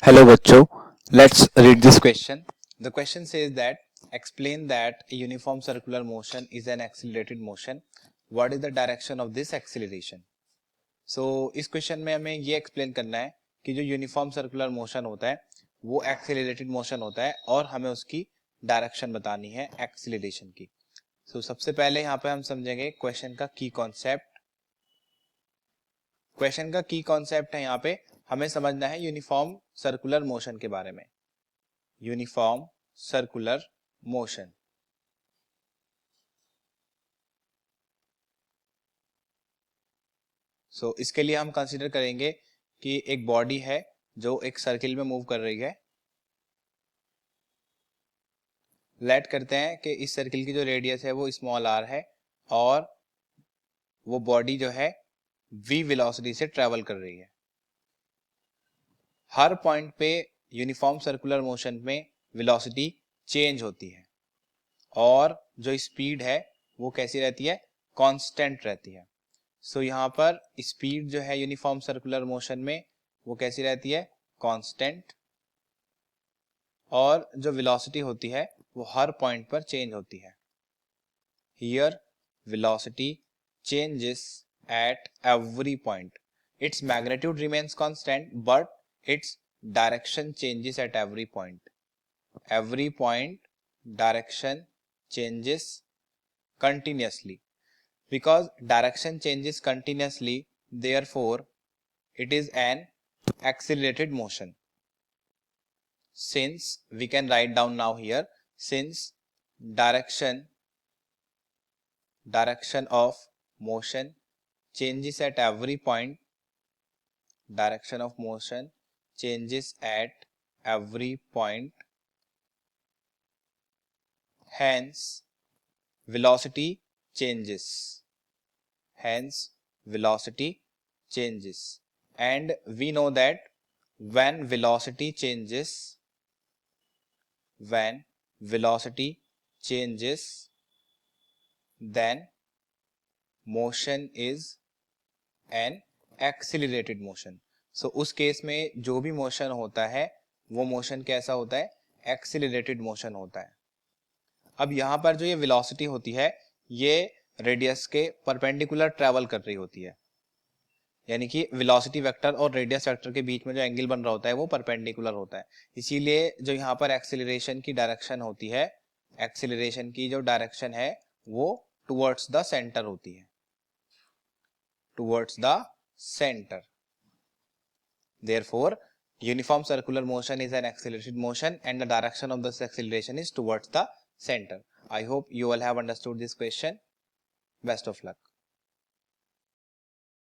Hello बच्चों, let's read this question. The question says that explain that a uniform circular motion is an accelerated motion. What is the direction of this acceleration? So इस question में हमें ये explain करना है कि जो uniform circular motion होता है वो एक्सेलरेटेड मोशन होता है और हमें उसकी डायरेक्शन बतानी है एक्सेलरेशन की. सबसे पहले यहाँ पे हम समझेंगे क्वेश्चन का की कॉन्सेप्ट. क्वेश्चन का की कॉन्सेप्ट है यहाँ पे हमें समझना है यूनिफॉर्म सर्कुलर मोशन के बारे में. Uniform circular motion. इसके लिए हम कंसीडर करेंगे कि एक बॉडी है जो एक सर्किल में मूव कर रही है. लेट करते हैं कि इस सर्किल की जो रेडियस है वो स्मॉल आर है और वो बॉडी जो है v वेलोसिटी से ट्रेवल कर रही है. हर पॉइंट पे यूनिफॉर्म सर्कुलर मोशन में वेलोसिटी चेंज होती है और जो स्पीड है वो कैसी रहती है, कांस्टेंट रहती है. यहाँ पर स्पीड जो है यूनिफॉर्म सर्कुलर मोशन में वो कैसी रहती है, कांस्टेंट. और जो वेलोसिटी होती है वो हर पॉइंट पर चेंज होती है. Here velocity changes at every point. Its magnitude remains constant but its direction changes at every point. Every point direction changes continuously. Because direction changes continuously, therefore it is an accelerated motion. Since we can write down now here, since direction of motion changes at every point, direction of motion changes at every point, hence velocity changes. Hence velocity changes. And we know that when velocity changes, then motion is an accelerated motion. उस case में जो भी motion होता है वो motion कैसा होता है, एक्सीलरेटेड मोशन होता है. अब यहाँ पर जो ये वेलोसिटी होती है ये रेडियस के परपेंडिकुलर ट्रेवल कर रही होती है. यानी कि वेलोसिटी वेक्टर और रेडियस वेक्टर के बीच में जो एंगल बन रहा होता है वो परपेंडिकुलर होता है. इसीलिए जो यहाँ पर एक्सीलरेशन की डायरेक्शन होती है, एक्सीलरेशन की जो डायरेक्शन है वो टुवर्ड्स द सेंटर होती है, towards the centre. Therefore, uniform circular motion is an accelerated motion and the direction of this acceleration is towards the center. I hope you all have understood this question. Best of luck.